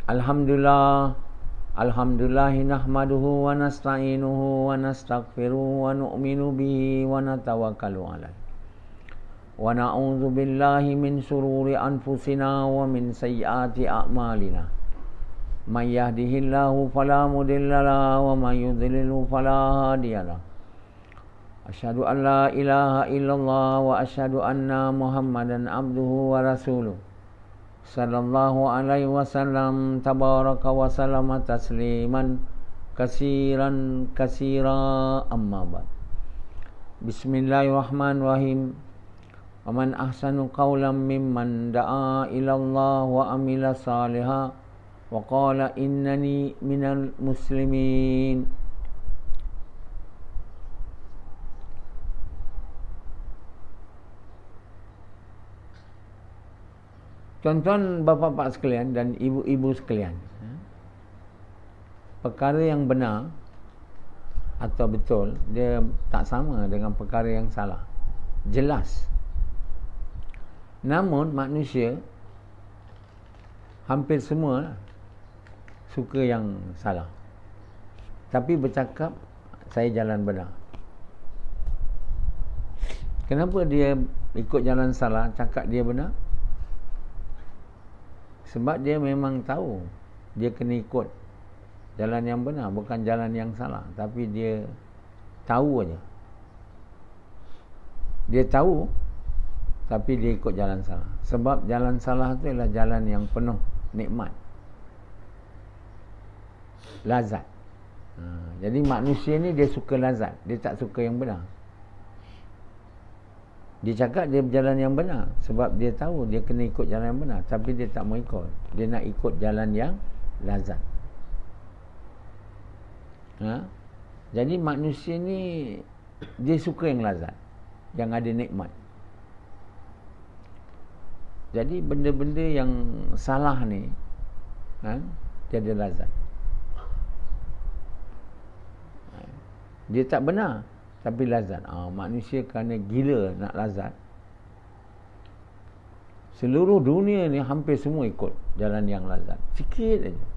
Alhamdulillah, Alhamdulillahi nahmaduhu wa nasta'inuhu wa nastaghfiruhu wa nu'minu bihi wa natawakkalu alaih. Wa na'udzu billahi min shururi anfusina wa min sayyiati a'malina. May yahdihillahu fala mudilla lahu wa may yudlilhu fala hadiya lahu. Asyhadu an la ilaha illallah wa asyhadu anna Muhammadan abduhu wa rasuluh. Sallallahu alaihi wasallam tabaraka wa sallama tasliman kasiran kasira amma ba'd. Bismillahirrahmanirrahim. Wa man ahsanu qawlan mimman da'a ila Allah wa amila salihan wa qala innani minal muslimin. Tuan-tuan, bapa-bapa sekalian dan ibu-ibu sekalian, perkara yang benar atau betul dia tak sama dengan perkara yang salah. Jelas. Namun manusia hampir semua suka yang salah. Tapi bercakap saya jalan benar. Kenapa dia ikut jalan salah, cakap dia benar? Sebab dia memang tahu dia kena ikut jalan yang benar, bukan jalan yang salah. Tapi dia tahu aja. Dia tahu, tapi dia ikut jalan salah. Sebab jalan salah itu adalah jalan yang penuh nikmat, lazat. Jadi manusia ni dia suka lazat, dia tak suka yang benar. Dia cakap dia berjalan yang benar sebab dia tahu dia kena ikut jalan yang benar, tapi dia tak mau ikut. Dia nak ikut jalan yang lazat. Jadi manusia ni dia suka yang lazat, yang ada nikmat. Jadi benda-benda yang salah ni dia ada lazat. Dia tak benar tapi lazat. Manusia kerana gila nak lazat, seluruh dunia ni hampir semua ikut jalan yang lazat. Sikit aja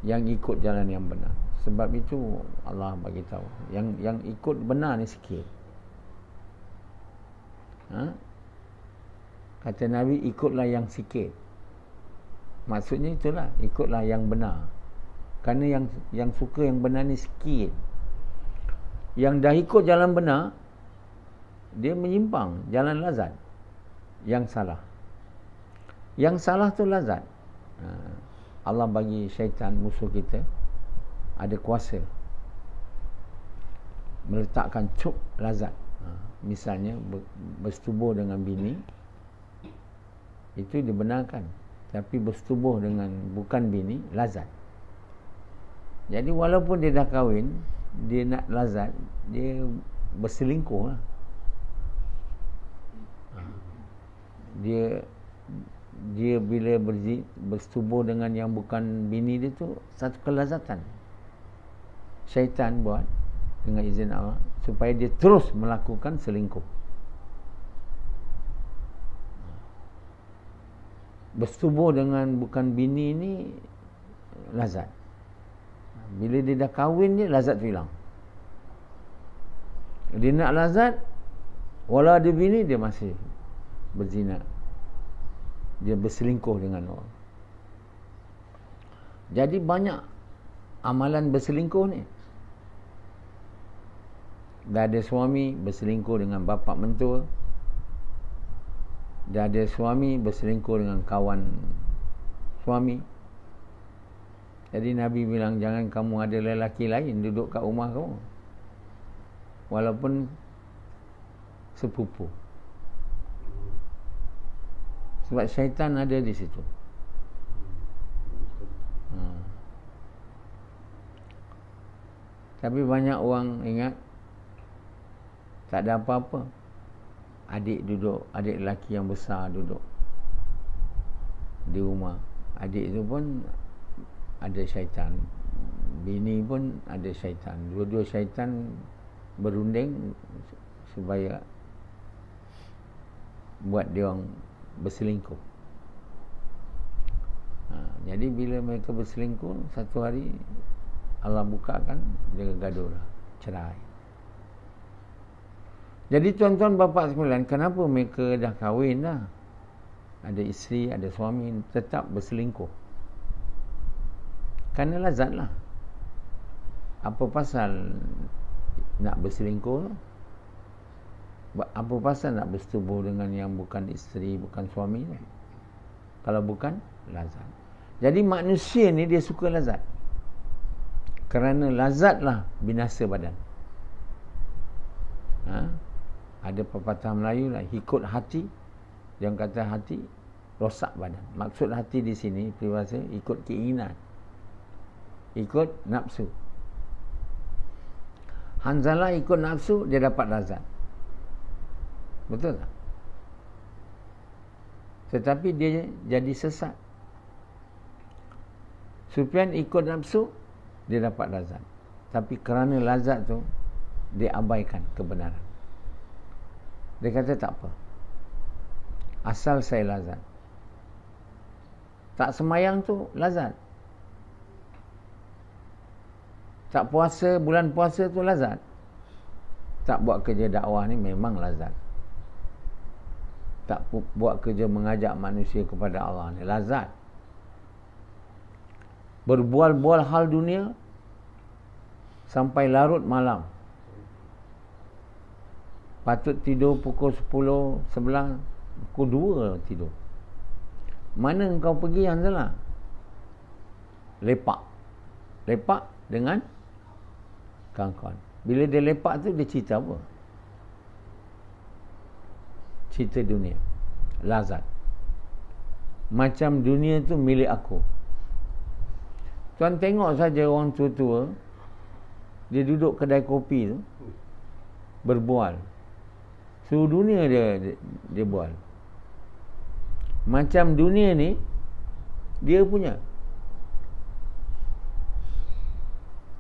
yang ikut jalan yang benar. Sebab itu Allah bagi tahu yang ikut benar ni sikit. Kata Nabi, ikutlah yang sikit. Maksudnya itulah, ikutlah yang benar. Kerana yang suka yang benar ni sikit. Yang dah ikut jalan benar, dia menyimpang jalan lazat. Yang salah, yang salah tu lazat. Allah bagi syaitan, musuh kita, ada kuasa meletakkan cuk lazat. Misalnya bersetubuh dengan bini, itu dibenarkan. Tapi bersetubuh dengan bukan bini, lazat. Jadi walaupun dia dah kahwin, dia nak lazat, dia berselingkuh lah. Dia bila bersetubuh dengan yang bukan bini dia tu, satu kelazatan. Syaitan buat dengan izin Allah supaya dia terus melakukan selingkuh. Bersetubuh dengan bukan bini ni lazat. Bila dia dah kahwin je, lazat tu hilang. Dia nak lazat, walau ada bini, dia masih berzina. Dia berselingkuh dengan orang. Jadi banyak amalan berselingkuh ni. Dah ada suami berselingkuh dengan bapa mentua. Dah ada suami berselingkuh dengan kawan suami. Jadi Nabi bilang, jangan kamu ada lelaki lain duduk kat rumah kamu, walaupun sepupu. Sebab syaitan ada di situ. Tapi banyak orang ingat tak ada apa-apa. Adik lelaki yang besar duduk di rumah. Adik tu pun ada syaitan, bini pun ada syaitan. Dua-dua syaitan berunding supaya buat dia orang berselingkuh. Jadi bila mereka berselingkuh, satu hari Allah bukakan, dia gaduh lah, cerai. Jadi tuan-tuan bapa sekalian, kenapa mereka dah kahwin dah, ada isteri, ada suami, tetap berselingkuh? Kerana lazat lah. Apa pasal nak berselingkuh tu? Apa pasal nak bersetubuh dengan yang bukan isteri, bukan suami tu? Kalau bukan lazat. Jadi manusia ni dia suka lazat. Kerana lazatlah binasa badan. Ada pepatah Melayu lah, ikut hati. Yang kata hati rosak badan. Maksud hati di sini peribahasa ikut keinginan, ikut nafsu. Hanzalah ikut nafsu, dia dapat lazat. Betul tak? Tetapi dia jadi sesat. Sufyan ikut nafsu, dia dapat lazat. Tapi kerana lazat tu, dia abaikan kebenaran. Dia kata tak apa, asal saya lazat. Tak semayang tu lazat. Tak puasa, bulan puasa tu lazat. Tak buat kerja dakwah ni memang lazat. Tak buat kerja mengajak manusia kepada Allah ni lazat. Berbual-bual hal dunia sampai larut malam. Patut tidur pukul 10, 11, pukul 2 tidur. Mana engkau pergi yang salah? Lepak. Lepak dengan kawan-kawan. Bila dia lepak tu, dia cerita apa? Cerita dunia. Lazat. Macam dunia tu milik aku. Tuan tengok saja orang tua-tua, dia duduk kedai kopi tu, berbual. Seluruh dunia dia bual. Macam dunia ni dia punya.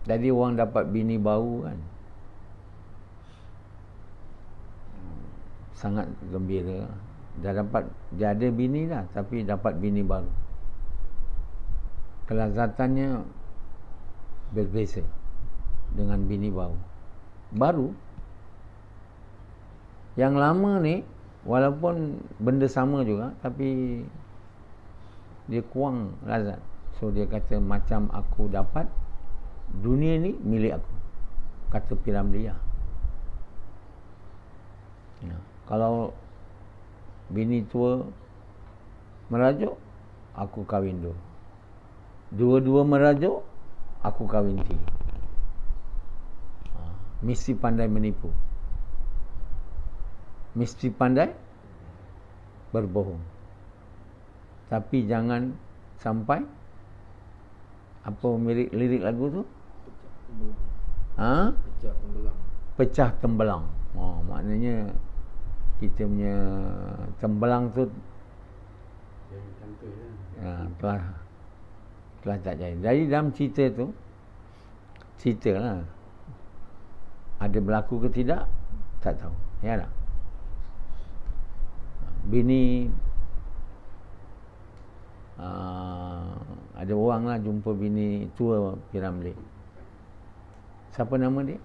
Jadi orang dapat bini baru kan, sangat gembira. Dia ada bini dah, tapi dapat bini baru. Kelazatannya berbeza dengan bini baru. Yang lama ni walaupun benda sama juga, tapi dia kurang lazat. So dia kata macam aku dapat, dunia ni milik aku, kata Piramlia. Kalau bini tua merajuk, aku kahwin dua. Dua-dua merajuk, aku kahwin tiga. Mesti pandai menipu, mesti pandai berbohong. Tapi jangan sampai, apa lirik lagu tu? Pecah tembelang. Maknanya kita punya tembelang tu telah tak jadi. Jadi dalam cerita tu, ceritalah, ada berlaku ke tidak, tak tahu. Ya tak? Bini ada orang lah jumpa bini tua Piramli. Siapa nama dia?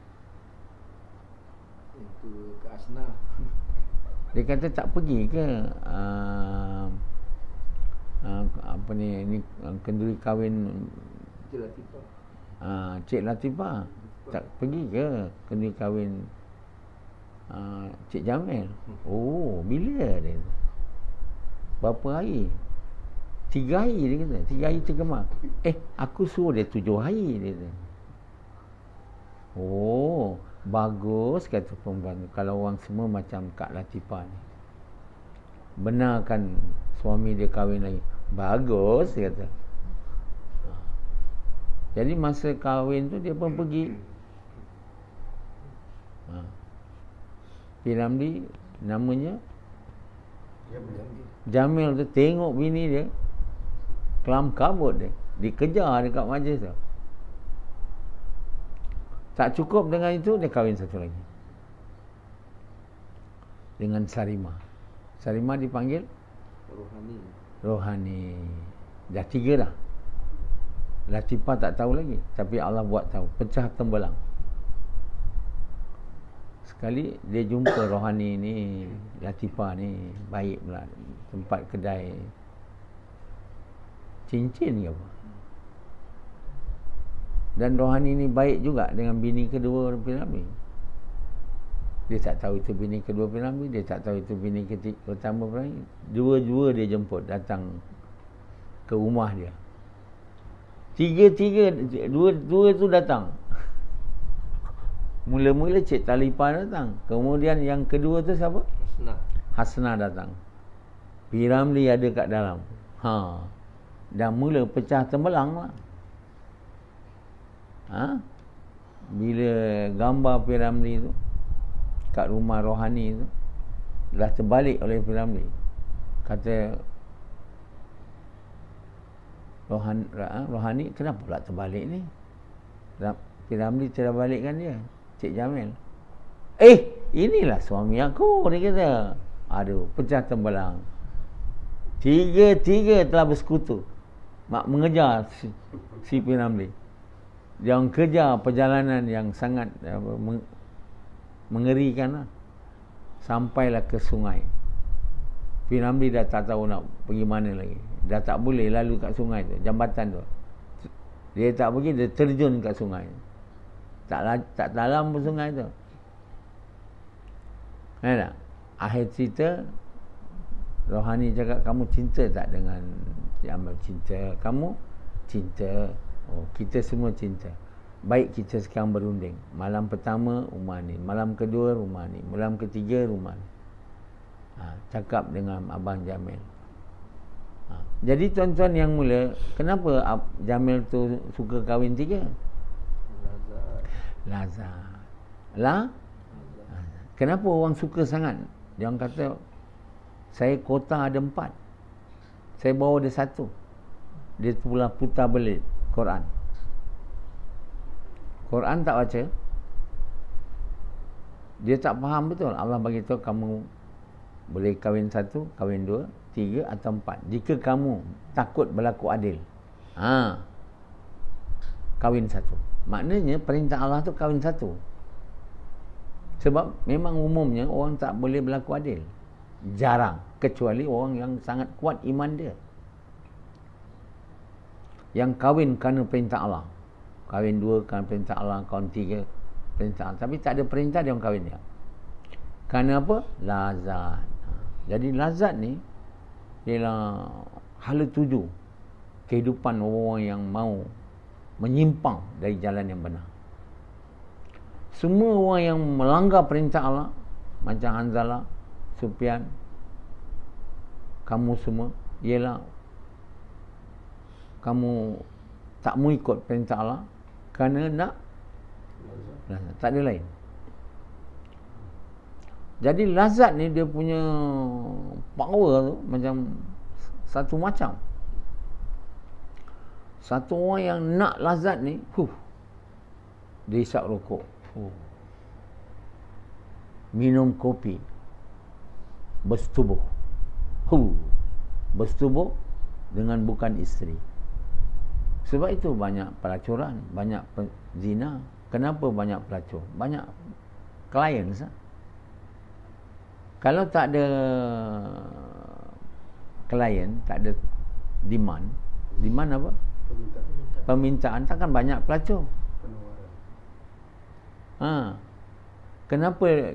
Itu Kak Asna. Dia kata tak pergi ke apa ni kenduri kahwin Cik Latifah. Cik Latifah. Tak pergi ke kenduri kahwin Cik Jamil? Oh, bila dia? Berapa hari? 3 hari dia kata. 3 hari tergemar. Aku suruh dia 7 hari dia kata. Oh, bagus kata perempuan. Kalau orang semua macam Kak Latifah ni, benarkan suami dia kahwin lagi. Bagus dia kata. Jadi masa kahwin tu dia pun pergi. Piramli namanya Jamil tu, tengok bini dia kelam kabut dia, dikejar dekat majlis tu. Tak cukup dengan itu, dia kahwin satu lagi dengan Sarimah. Sarimah dipanggil Rohani. Dah 3 dah. Latifah tak tahu lagi, tapi Allah buat tahu. Pecah tembelang. Sekali dia jumpa rohani ni, Latifah ni, baik pula, tempat kedai cincin ke apa. Dan rohani ni baik juga dengan bini kedua Piramli. Dia tak tahu itu bini kedua Piramli, dia tak tahu itu bini pertama Piramli. Dua-dua dia jemput datang ke rumah dia. Dua tu datang. Mula-mula Cik Talipah datang. Kemudian yang kedua tu siapa? Hasna datang. Piramli ada kat dalam. Dan mula pecah tembelang lah. Bila gambar Piramli tu kat rumah rohani tu dah terbalik oleh Piramli. Kata rohani, kenapa pula terbalik ni? Piramli terbalikkan dia, Cik Jamil. Inilah suami aku, dia kata. Aduh, pecah tembelang. Tiga telah bersekutu mengejar si Piramli. Dia kejar perjalanan yang sangat mengerikan lah. Sampailah ke sungai. Piramli dah tak tahu nak pergi mana lagi. Dah tak boleh lalu kat sungai tu, jambatan tu. Dia tak pergi, dia terjun kat sungai. Tak dalam pun sungai tu. Tak? Akhir cerita, rohani cakap, kamu cinta tak dengan Jamil? Cinta. Kamu? Cinta. Oh, kita semua cinta. Baik, kita sekarang berunding. Malam pertama rumah ni, malam kedua rumah ni, malam ketiga rumah ni. Cakap dengan Abang Jamil. Jadi tuan-tuan yang mula, kenapa Jamil tu suka kahwin tiga? Lazat. Kenapa orang suka sangat? Dia orang kata, saya kota ada 4, saya bawa dia 1. Dia pula putar belit Quran tak baca. Dia tak faham betul. Allah bagi tahu kamu boleh kahwin 1, kahwin 2, 3 atau 4. Jika kamu takut berlaku adil, kahwin 1. Maknanya perintah Allah tu kahwin 1. Sebab memang umumnya orang tak boleh berlaku adil. Jarang, kecuali orang yang sangat kuat iman dia, yang kahwin kerana perintah Allah. Kahwin 2 kerana perintah Allah, kahwin 3 perintah Allah. Tapi tak ada perintah, dia orang kahwin dia. Kerana apa? Lazat. Jadi lazat ni ialah hala tuju kehidupan orang yang mau menyimpang dari jalan yang benar. Semua orang yang melanggar perintah Allah, macam Hanzalah, Sufyan, kamu semua, ialah kamu tak mau ikut perintah Allah kerana nak lazat. Tak ada lain. Jadi lazat ni dia punya power tu macam satu macam. Satu orang yang nak lazat ni, dia isap rokok, minum kopi, bersetubuh, bersetubuh dengan bukan isteri. Sebab itu banyak pelacuran, banyak zina. Kenapa banyak pelacur? Banyak klien. Kalau tak ada klien, tak ada demand apa? Permintaan, takkan banyak pelacur. Kenapa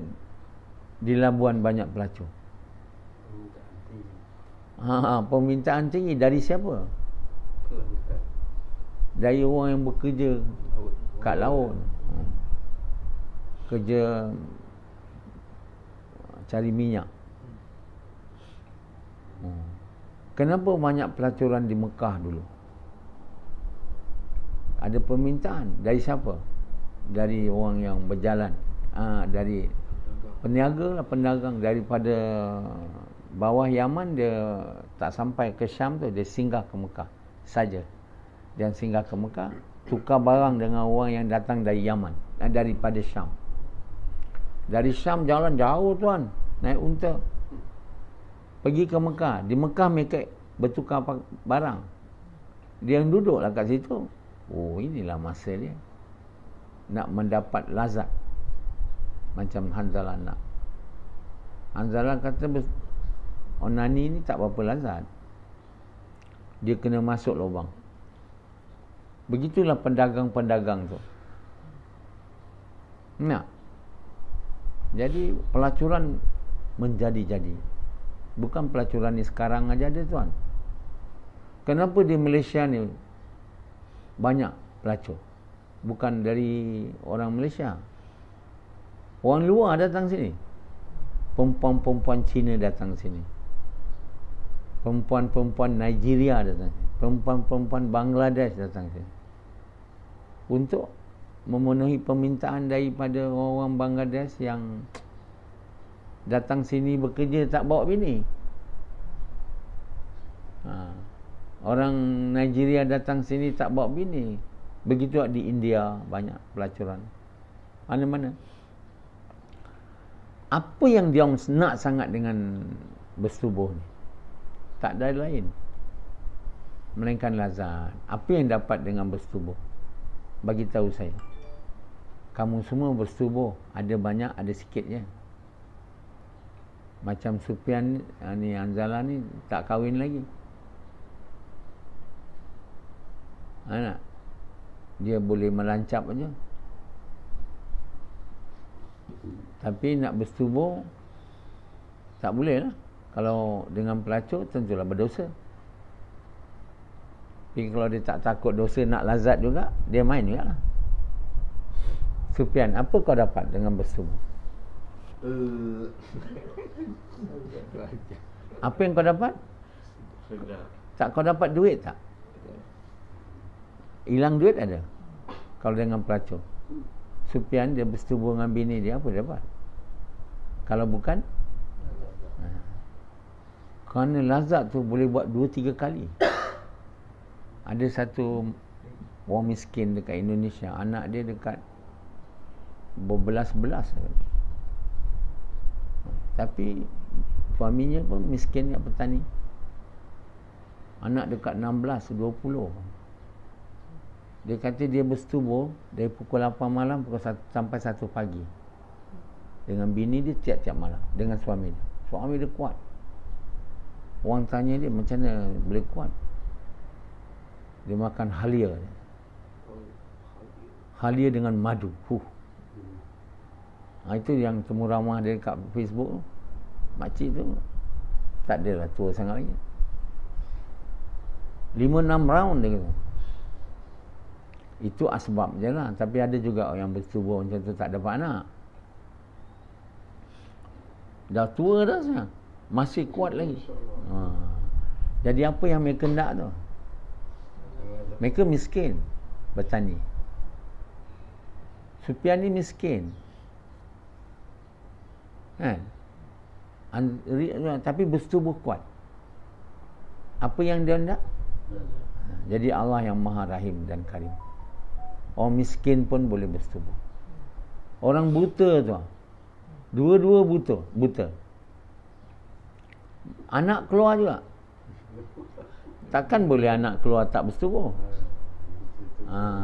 di Labuan banyak pelacur? Permintaan tinggi. Dari siapa? Dari orang yang bekerja kat laut, kerja cari minyak. Kenapa banyak pelacuran di Mekah dulu? Ada permintaan. Dari siapa? Dari orang yang berjalan, dari peniaga lah, pedagang. Daripada bawah Yaman, dia tak sampai ke Syam tu, dia singgah ke Mekah saja. Dan singgah ke Mekah, tukar barang dengan orang yang datang dari Yaman, daripada Syam. Dari Syam jalan jauh tuan, naik unta pergi ke Mekah. Di Mekah mereka bertukar barang. Dia yang duduklah kat situ. Oh, inilah masa dia nak mendapat lazat. Macam Hanzalah nak. Hanzalah kata onani ni tak berapa lazat. Dia kena masuk lubang. Begitulah pedagang-pedagang tu. Nah. Jadi pelacuran menjadi-jadi. Bukan pelacuran ni sekarang aja ada, tuan. Kenapa di Malaysia ni banyak pelacur? Bukan dari orang Malaysia. Orang luar datang sini. Perempuan-perempuan Cina datang sini. Perempuan-perempuan Nigeria datang sini. Perempuan-perempuan Bangladesh datang sini. Untuk memenuhi permintaan daripada orang Bangladesh yang datang sini bekerja tak bawa bini. Orang Nigeria datang sini tak bawa bini. Begitu di India banyak pelacuran. Mana-mana. Apa yang dia nak sangat dengan bersetubuh ni? Tak ada lain melainkan lazat. Apa yang dapat dengan bersetubuh? Bagi tahu saya. Kamu semua bersetubuh, ada banyak, ada sikit je. Macam Sufyan ni, Hanzalah ni tak kahwin lagi. Anak dia boleh melancap aja. Tapi nak bersetubuh tak boleh lah. Kalau dengan pelacur tentulah berdosa. Tapi kalau dia tak takut dosa, nak lazat juga, dia main juga lah. Sufyan, apa kau dapat dengan bersetubuh? Apa yang kau dapat? Tak, kau dapat duit tak? Hilang duit ada. Kalau dengan pelacur. Sufyan dia bersetubuh dengan bini dia, apa dia dapat? Kalau bukan, kerana lazat tu boleh buat 2-3 kali. Ada satu orang miskin dekat Indonesia, anak dia dekat berbelas-belas. Tapi suaminya pun miskin, yang petani. Anak dekat 16-20. Dia kata dia bersetubuh dari pukul 8 malam sampai 1 pagi. Dengan bini dia tiap-tiap malam. Dengan suami dia. Suami dia kuat. Orang tanya dia macam mana boleh kuat. Dia makan halia. Halia dengan madu. Itu yang temu ramah dia kat Facebook tu. Makcik tu tak adalah tua sangat lagi. 5-6 round dia kata. Itu asbab je lah. Tapi ada juga orang yang bersetubuh macam tu tak dapat anak. Dah tua dah sekarang, masih kuat lagi. Jadi apa yang mereka nak tu? Mereka miskin, bertani. Sufyan ni miskin, kan? Tapi bersetubuh kuat. Apa yang dia nak? Jadi Allah yang Maha Rahim dan Karim. Orang miskin pun boleh bersetubuh. Orang buta tu, dua-dua buta. Anak keluar juga. Takkan boleh anak keluar tak bersetubuh.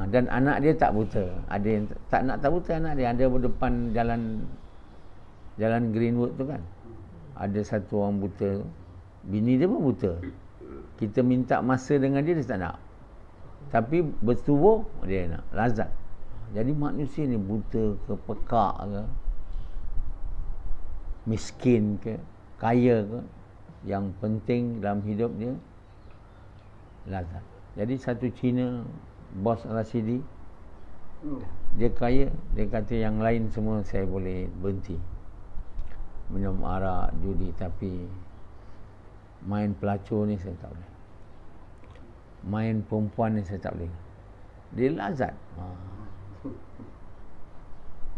Dan anak dia tak buta. Ada yang tak buta anak dia. Ada depan jalan Greenwood tu kan. Ada satu orang buta. Bini dia pun buta. Kita minta masa dengan dia tak nak. Tapi bersetubuh dia nak. Lazat. Jadi manusia ni buta ke, pekak ke, miskin ke, kaya ke, yang penting dalam hidup dia lazat. Jadi satu Cina, bos Rasidi, dia kaya, dia kata yang lain semua saya boleh berhenti minum arak, judi, tapi main pelacur ni saya tak boleh, main perempuan ni saya tak boleh. Dia lazat.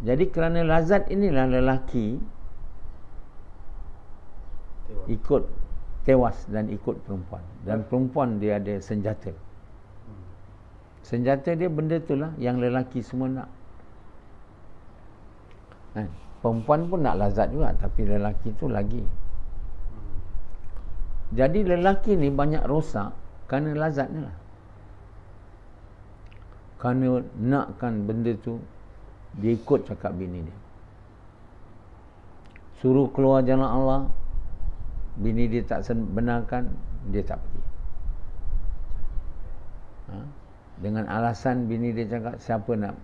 Jadi kerana lazat inilah lelaki ikut tewas dan ikut perempuan. Dan perempuan dia ada senjata. Senjata dia benda itulah yang lelaki semua nak. Perempuan pun nak lazat juga, tapi lelaki tu lagi. Jadi lelaki ni banyak rosak kerana lazat ni lah. kerana nakkan benda tu, dia ikut cakap bini dia. Suruh keluar jalan Allah, bini dia tak benarkan, dia tak pergi. Dengan alasan bini dia cakap, siapa nak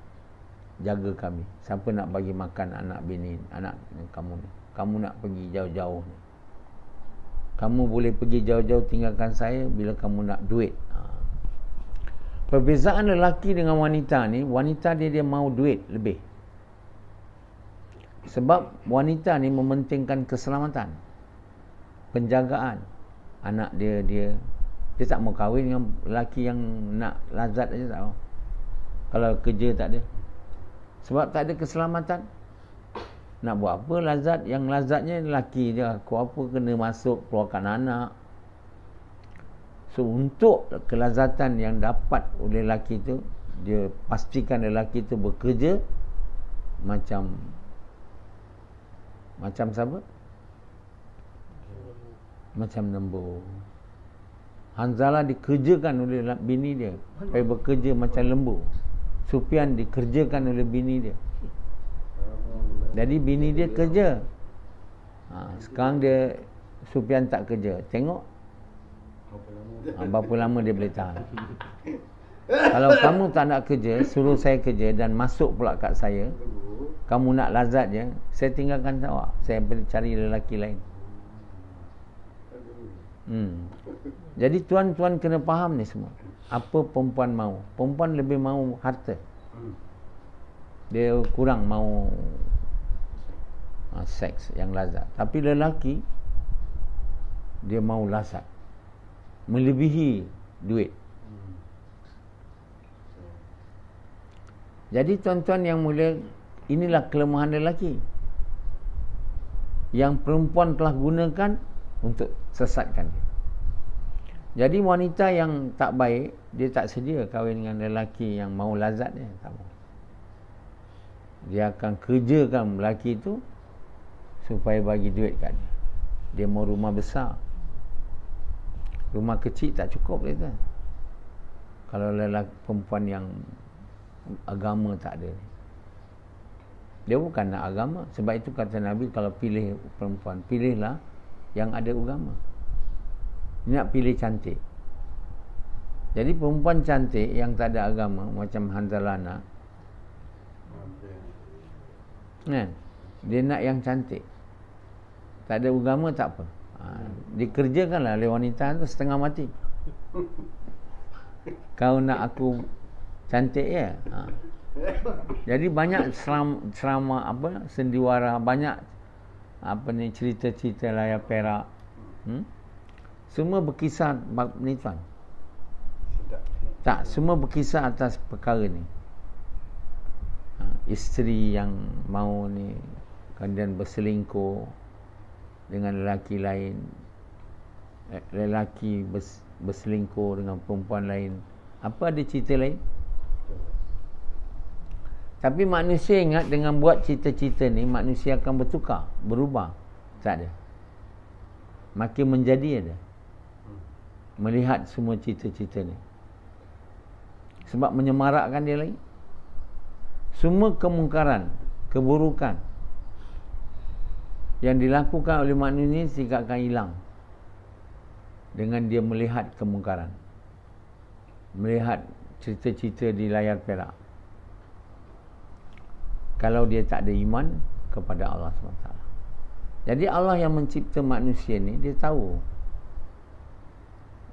jaga kami, siapa nak bagi makan anak bini, anak kamu ni, kamu nak pergi jauh-jauh ni, kamu boleh pergi jauh-jauh tinggalkan saya bila kamu nak duit. Perbezaan lelaki dengan wanita ni, wanita dia mau duit lebih. Sebab wanita ni mementingkan keselamatan, penjagaan anak dia tak mau kahwin dengan lelaki yang nak lazat aja, tak mau. Kalau kerja tak ada, sebab tak ada keselamatan. Nak buat apa lazat? Yang lazatnya lelaki je. Aku apa kena masuk keluarkan anak. So untuk kelazatan yang dapat oleh lelaki tu, dia pastikan lelaki tu bekerja macam siapa? Macam lembu. Hanzalah dikerjakan oleh bini dia supaya bekerja macam lembu. Sufyan dikerjakan oleh bini dia. Jadi bini dia kerja. Sekarang dia Sufyan tak kerja. Tengok berapa lama dia boleh tahan. Kalau kamu tak nak kerja, suruh saya kerja dan masuk pula kat saya, kamu nak lazat je, saya tinggalkan awak, saya cari lelaki lain. Jadi tuan-tuan kena faham ni semua. Apa perempuan mahu? Perempuan lebih mahu harta, dia kurang mahu seks yang lazat. Tapi lelaki dia mahu lazat, melebihi duit. Jadi tuan-tuan yang mulia, inilah kelemahan lelaki yang perempuan telah gunakan untuk sesatkan dia. Jadi wanita yang tak baik, dia tak sedia kahwin dengan lelaki yang mau lazat dia, tak mau. Dia akan kerjakan lelaki itu supaya bagi duit kat dia. Dia mau rumah besar, rumah kecil tak cukup dia. Kalau lelaki perempuan yang agama tak ada, dia bukan nak agama. Sebab itu kata Nabi, kalau pilih perempuan, pilihlah yang ada agama. Dia nak pilih cantik. Jadi perempuan cantik yang tak ada agama, macam Hanzalana, kan? Dia nak yang cantik, tak ada agama, tak apa. Dikerjakanlah oleh wanita tu setengah mati. Kau nak aku cantik ya? Jadi banyak serama apa, sendiwara, banyak apa ni, cerita-cerita layar perak, semua berkisah bab ni tuan. Tak, semua berkisah atas perkara ni. Isteri yang mau ni kemudian berselingkuh dengan lelaki lain, lelaki berselingkuh dengan perempuan lain. Apa ada cerita lain? Tapi manusia ingat, dengan buat cerita-cerita ni manusia akan bertukar, berubah. Tak ada. Makin menjadi ada. Melihat semua cerita-cerita ni, sebab menyemarakkan dia lagi. Semua kemungkaran, keburukan yang dilakukan oleh manusia sehingga akan hilang dengan dia melihat kemungkaran, melihat cerita-cerita di layar perak. Kalau dia tak ada iman kepada Allah SWT. Jadi Allah yang mencipta manusia ni, dia tahu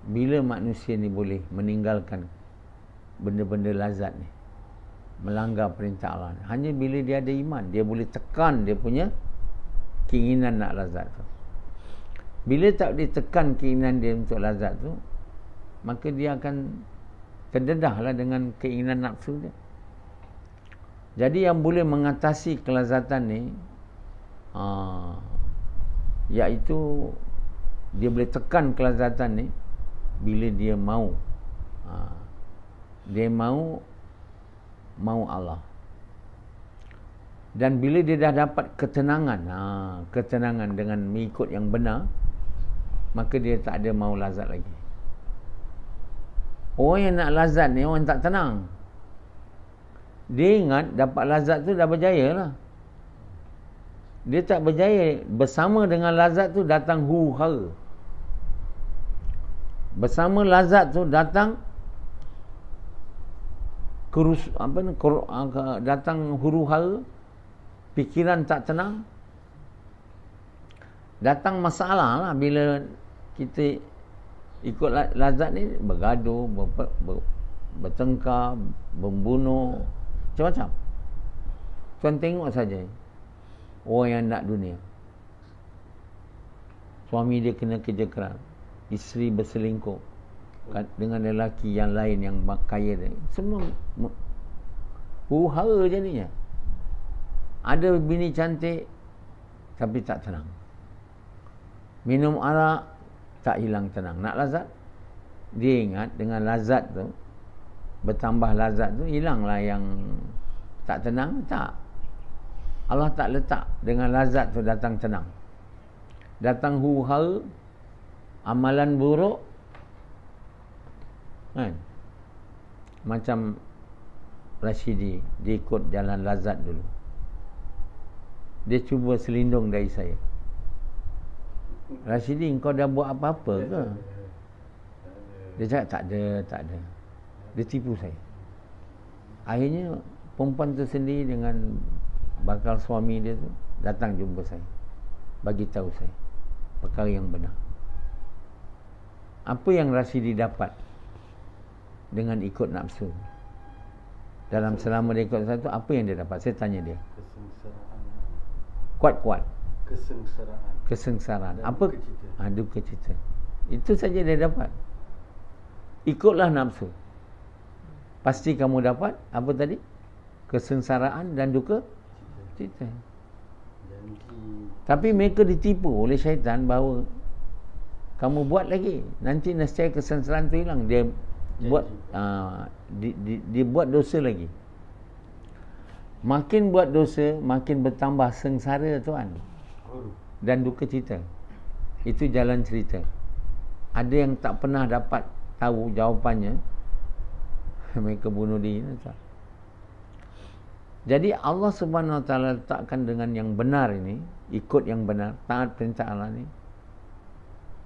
bila manusia ni boleh meninggalkan benda-benda lazat ni, melanggar perintah Allah ni. Hanya bila dia ada iman, dia boleh tekan dia punya keinginan nak lazat tu. Bila tak ditekan keinginan dia untuk lazat tu, maka dia akan terdedahlah dengan keinginan nafsu dia. Jadi yang boleh mengatasi kelazatan ni, iaitu dia boleh tekan kelazatan ni bila dia mau, dia mau Allah. Dan bila dia dah dapat ketenangan, ketenangan dengan mengikut yang benar, maka dia tak ada mau lazat lagi. Orang yang nak lazat ni orang tak tenang. Dia ingat dapat lazat tu dah berjaya lah. Dia tak berjaya. Bersama dengan lazat tu datang huru-hara. Bersama lazat tu datang datang huru-hara, fikiran tak tenang, datang masalah lah bila kita ikut lazat ni, bergaduh, bertengkar, membunuh, macam-macam. Tuan tengok saja orang yang nak dunia, suami dia kena kerja keras, isteri berselingkuh dengan lelaki yang lain yang kaya dia, semua huru-hara jadinya. Ada bini cantik tapi tak tenang, minum arak tak hilang tenang. Nak lazat, dia ingat dengan lazat tu, bertambah lazat tu, hilanglah yang tak tenang. Tak, Allah tak letak dengan lazat tu datang tenang. Datang huru-hara, amalan buruk kan. Macam Rashidi, dia ikut jalan lazat dulu. Dia cuba selindung dari saya. Rashidi, kau dah buat apa-apa ke? Dia cakap tak ada. Dia tipu saya. Akhirnya perempuan tu sendiri dengan bakal suami dia tu datang jumpa saya, bagi tahu saya perkara yang benar. Apa yang Rashidi dapat dengan ikut nafsu? Dalam selama dia ikut satu, apa yang dia dapat? Saya tanya dia. Kesengsaraan. Kuat-kuat. Kesengsaraan. Apa? Duka cita. Itu saja dia dapat. Ikutlah nafsu, pasti kamu dapat apa tadi? Kesengsaraan dan duka cita. Tapi mereka ditipu oleh syaitan bahawa kamu buat lagi, nanti nescaya kesengsaraan tu hilang. Dia buat dia buat dosa lagi. Makin buat dosa, makin bertambah sengsara tuan, dan duka cita. Itu jalan cerita. Ada yang tak pernah dapat tahu jawapannya, mereka bunuh diri. Jadi Allah Subhanahu Wa Taala letakkan dengan yang benar ini, ikut yang benar, taat perintah Allah ni,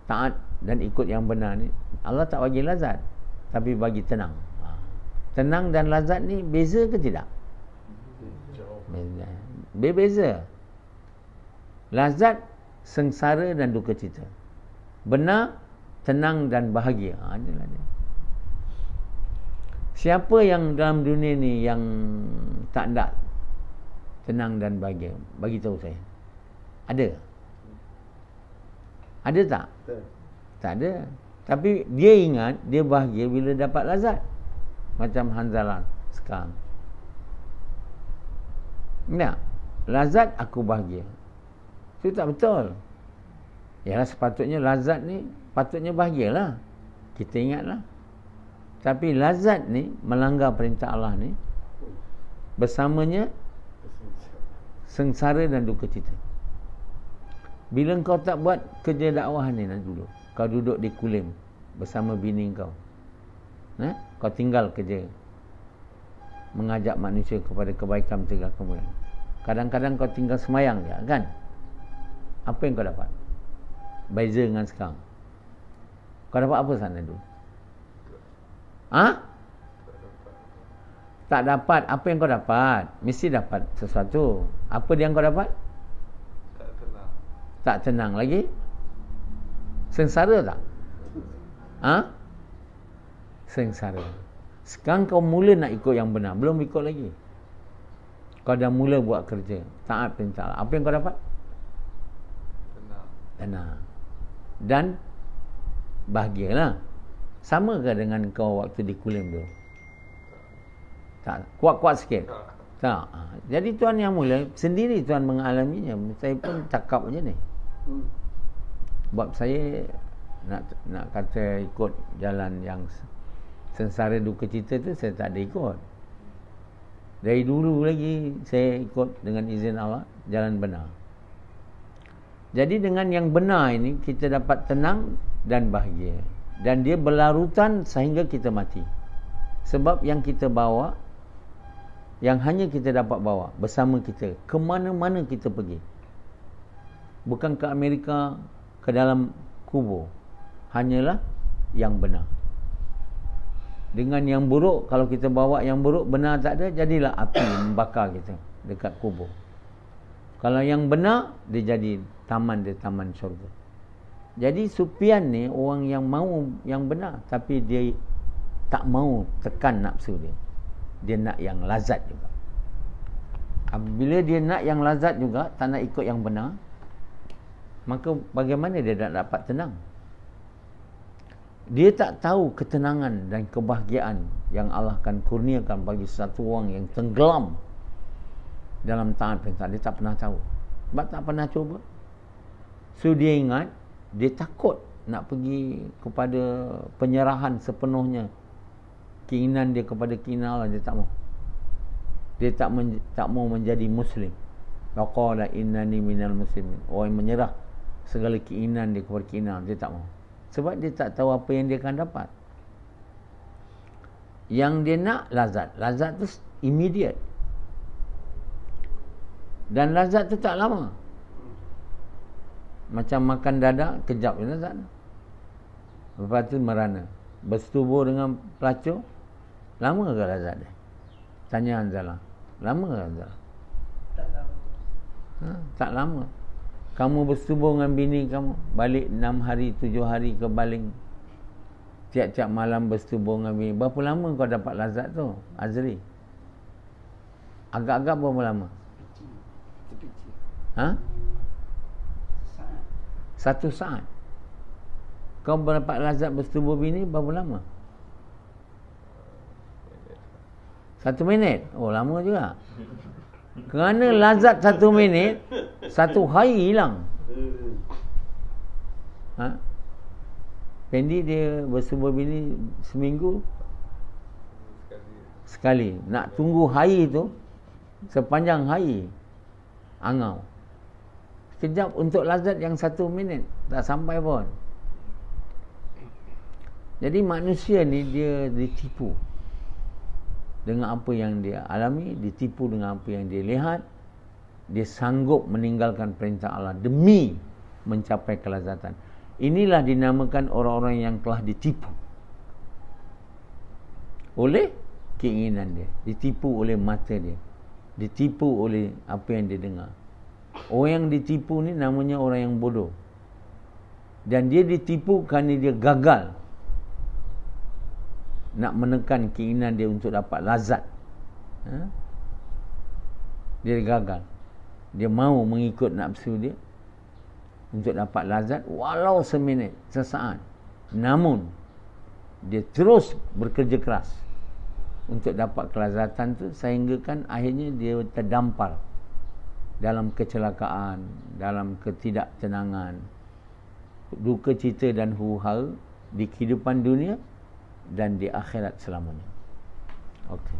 taat dan ikut yang benar ni. Allah tak bagi lazat, tapi bagi tenang. Tenang dan lazat ni beza ke tidak? Berbeza. Lazat sengsara dan duka cita. Benar, tenang dan bahagia. Adalah dia. Siapa yang dalam dunia ni yang tak nak tenang dan bahagia? Bagi tahu saya. Ada? Ada tak? Tak ada. Tapi dia ingat dia bahagia bila dapat lazat. Macam Hanzalah sekarang. Tak? Lazat aku bahagia. Itu tak betul. Yalah, sepatutnya lazat ni patutnya bahagialah. Kita ingatlah. Tapi lazat ni melanggar perintah Allah ni, bersamanya sengsara dan duka cita. Bila kau tak buat kerja dakwah ni dulu, kau duduk di Kulim bersama bini kau, kau tinggal kerja mengajak manusia kepada kebaikan, mencegah kemuliaan. Kadang-kadang kau tinggal semayang je kan? Apa yang kau dapat? Beza dengan sekarang. Kau dapat apa sana dulu? Tak dapat. Apa yang kau dapat? Mesti dapat sesuatu. Apa yang kau dapat? Tak tenang. Tak tenang lagi. Sengsara tak? Sengsara. Sekarang kau mula nak ikut yang benar. Belum ikut lagi. Kau dah mula buat kerja, taat perintah. Apa yang kau dapat? Tenang. Dan bahagialah. Sama ke dengan kau waktu di Kulim tu? Tak. Kuat-kuat sikit? Tak. Jadi tuan yang mula, sendiri tuan mengalaminya. Saya pun cakap je ni. Sebab saya nak kata ikut jalan yang sengsara duka cita tu, saya tak ada ikut. Dari dulu lagi saya ikut dengan izin Allah jalan benar. Jadi dengan yang benar ini kita dapat tenang dan bahagia. Dan dia berlarutan sehingga kita mati. Sebab yang kita bawa yang hanya kita dapat bawa bersama kita ke mana-mana kita pergi. Bukan ke Amerika, ke dalam kubur. Hanyalah yang benar. Dengan yang buruk, kalau kita bawa yang buruk, benar tak ada, jadilah api membakar kita dekat kubur. Kalau yang benar, dia jadi taman syurga. Jadi Sufyan ni orang yang mau yang benar, tapi dia tak mau tekan nafsu dia. Dia nak yang lazat juga. Bila dia nak yang lazat juga, tak nak ikut yang benar, maka bagaimana dia nak dapat tenang? Dia tak tahu ketenangan dan kebahagiaan yang Allah akan kurniakan bagi satu orang yang tenggelam dalam taat perintah. Dia tak pernah tahu, sebab tak pernah cuba. So dia ingat, dia takut nak pergi kepada penyerahan sepenuhnya. Keinginan dia kepada keinginan Allah, dia tak mau. Dia tak mau menjadi Muslim. Faqala innani minal muslimin. Orang yang menyerah segala keinginan dia kepada keinginan, dia tak mau. Sebab dia tak tahu apa yang dia akan dapat. Yang dia nak lazat. Lazat tu immediate. Dan lazat tu tak lama. Macam makan dadak, kejap je lazat. Lepas tu merana. Bersetubuh dengan pelacur, lama ke lazat dia? Tanya Hanzalah. Lama ke Hanzalah? Tak lama. Tak lama. Kamu bersetubuh dengan bini kamu, balik 6 hari, 7 hari ke baling. Tiap-tiap malam bersetubuh dengan bini. Berapa lama kau dapat lazat tu, Azri? Agak-agak berapa lama? Ha? 1 saat. Kau dapat lazat bersetubuh bini berapa lama? 1 minit. Oh, lama juga. Kerana lazat 1 minit, 1 hari hilang. Pendi dia bersetubuh bini seminggu sekali. Nak tunggu hari tu sepanjang hari, angau. Sekejap untuk lazat yang 1 minit, tak sampai pun. Jadi manusia ni dia ditipu dengan apa yang dia alami, ditipu dengan apa yang dia lihat. Dia sanggup meninggalkan perintah Allah demi mencapai kelazatan. Inilah dinamakan orang-orang yang telah ditipu oleh keinginan dia, ditipu oleh mata dia, ditipu oleh apa yang dia dengar. Orang yang ditipu ni namanya orang yang bodoh. Dan dia ditipu kerana dia gagal nak menekan keinginan dia untuk dapat lazat. Dia gagal. Dia mahu mengikut nafsu dia untuk dapat lazat walau seminit, sesaat. Namun dia terus bekerja keras untuk dapat kelazatan tu, sehingga kan akhirnya dia terdampar dalam kecelakaan, dalam ketidaktenangan, duka cita dan huru-hara di kehidupan dunia dan di akhirat selamanya. Okey.